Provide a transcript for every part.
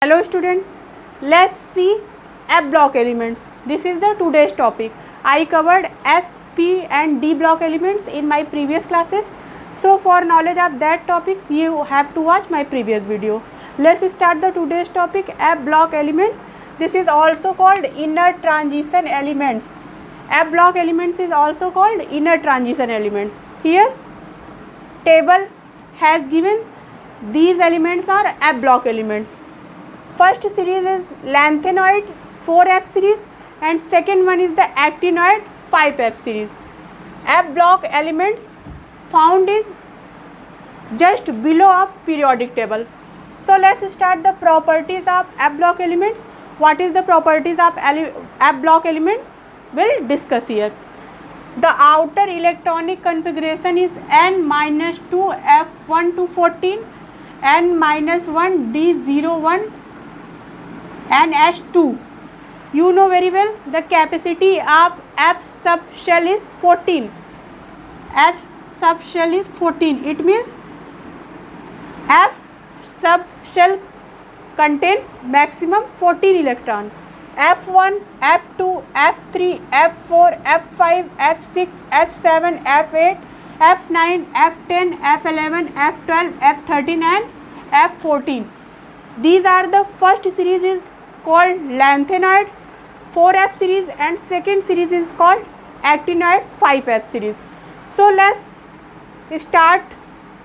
Hello student, let's see F block elements. This is the today's topic. I covered S, P and D block elements in my previous classes. So for knowledge of that topics, you have to watch my previous video. Let's start the today's topic, F block elements. This is also called inner transition elements. F block elements is also called inner transition elements. Here table has given these elements are F block elements. First series is lanthanoid 4F series and second one is the actinoid 5F series. F block elements found in just below of periodic table. So let's start the properties of F block elements. What is the properties of F block elements? We'll discuss here. The outer electronic configuration is N-2 F1 to 14, N-1 D01 and H2. You know very well the capacity of F subshell is 14. F subshell is 14. It means F subshell contains maximum 14 electron. F1, F2, F3, F4, F5, F6, F7, F8, F9, F10, F11, F12, F13 and F14. These are the first series is called lanthanoids 4F series and second series is called actinoids 5F series. So let's start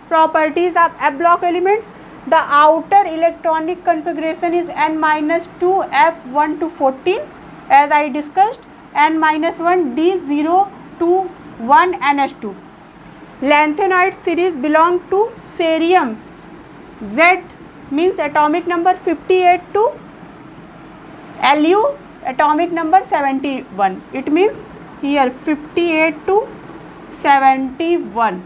properties of F block elements. The outer electronic configuration is N-2 F1 to 14 as I discussed, N-1 D0 to 1 NH2. Lanthanoid series belong to cerium. Z means atomic number 58 to Lu atomic number 71. It means here 58 to 71.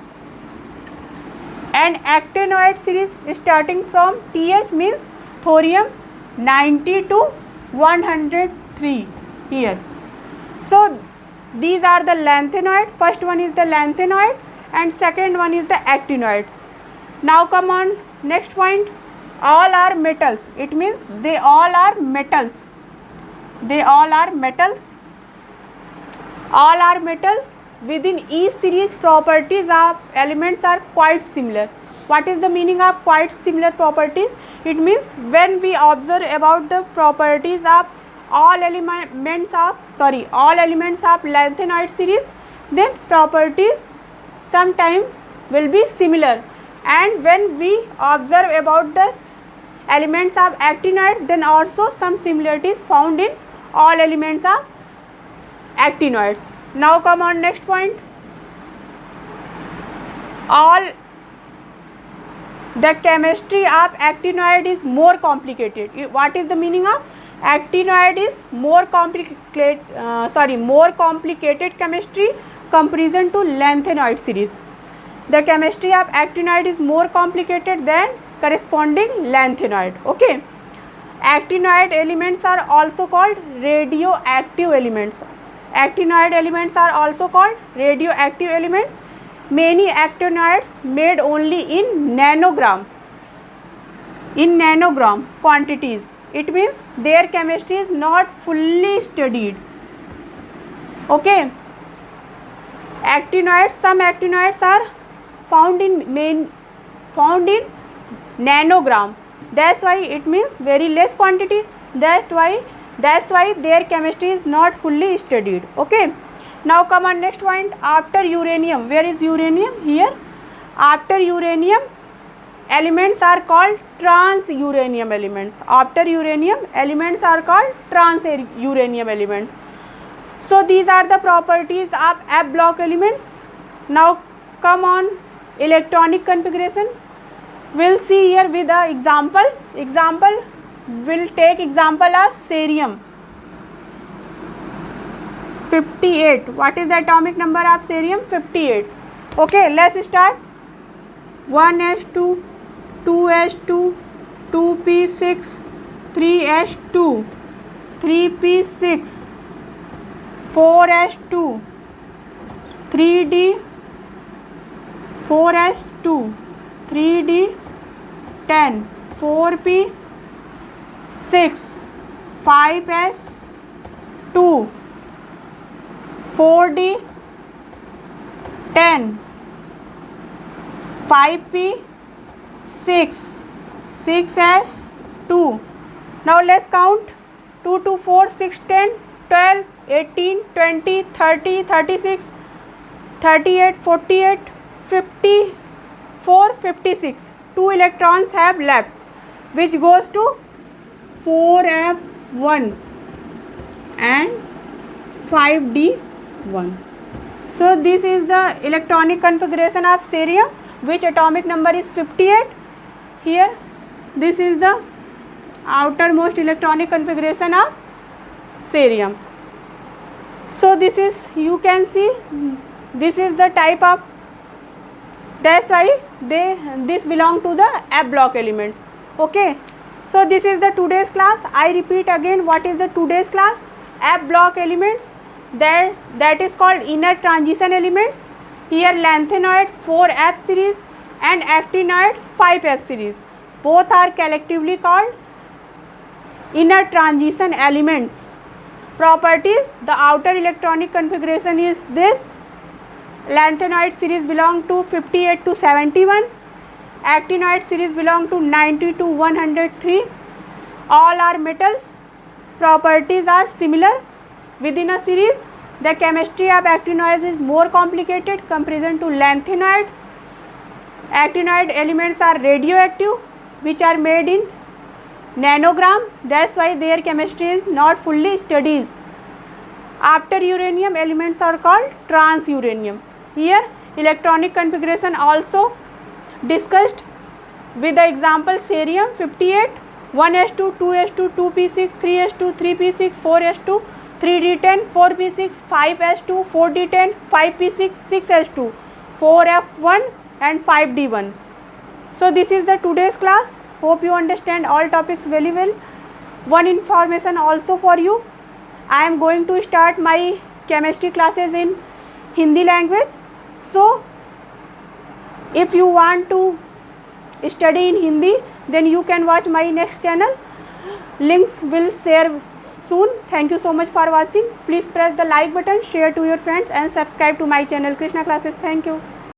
And actinoid series starting from Th means thorium 90 to 103 here. So these are the lanthanoid. First one is the lanthanoid and second one is the actinoids. Now come on next point. All are metals. It means they all are metals. They all are metals. All are metals. Within each series, properties of elements are quite similar. What is the meaning of quite similar properties? It means when we observe about the properties of all elements of lanthanoid series, then properties sometime will be similar. And when we observe about the elements of actinoids, then also some similarities found in all elements of actinoids. Now come on next point. All the chemistry of actinoid is more complicated. What is the meaning of actinoid is more complicated chemistry comparison to lanthanoid series. The chemistry of actinoid is more complicated than corresponding lanthanoid. Okay. Actinoid elements are also called radioactive elements. Actinoid elements are also called radioactive elements. Many actinoids made only in nanogram quantities. It means their chemistry is not fully studied. Okay. Some actinoids are found in nanogram. That's why it means very less quantity. That's why their chemistry is not fully studied. Okay. Now come on next point. After uranium, where is uranium? Here. After uranium, elements are called trans-uranium elements. After uranium, elements are called trans-uranium elements. So these are the properties of F block elements. Now come on electronic configuration. We'll see here with the example. We'll take example of cerium 58. What is the atomic number of cerium? 58. Okay, let's start. 1s2, 2s2, 2p6, 3s2, 3p6, 4s2, 3d, 4s2, 3d, 10, 4p, 6, 5s 2, 4d 10, 5p 6, 6s 2. Now let's count 2 to 4, 6, 10, 12, 18, 20, 30, 36, 38, 48, 54, 56. 2 electrons have left, which goes to 4f1 and 5d1. So this is the electronic configuration of cerium, which atomic number is 58. Here this is the outermost electronic configuration of cerium. So this is, you can see, this is the type of, that's why this belong to the F block elements. Okay, so this is the today's class. I repeat again, what is the today's class? F block elements, that is called inner transition elements. Here lanthanoid 4f series and actinoid 5f series, both are collectively called inner transition elements. Properties, the outer electronic configuration is this. Lanthanoid series belong to 58 to 71, actinoid series belong to 90 to 103. All are metals. Properties are similar within a series. The chemistry of actinoids is more complicated comparison to lanthanoid. Actinoid elements are radioactive, which are made in nanogram, that's why their chemistry is not fully studied. After uranium, elements are called transuranium. Here electronic configuration also discussed with the example cerium 58, 1s2, 2s2, 2p6, 3s2, 3p6, 4s2, 3d10, 4p6, 5s2, 4d10, 5p6, 6s2, 4f1 and 5d1. So this is the today's class. Hope you understand all topics very well. One information also for you, I am going to start my chemistry classes in Hindi language. So if you want to study in Hindi, then you can watch my next channel. Links will share soon. Thank you so much for watching. Please press the like button, share to your friends and subscribe to my channel Krishna Classes. Thank you.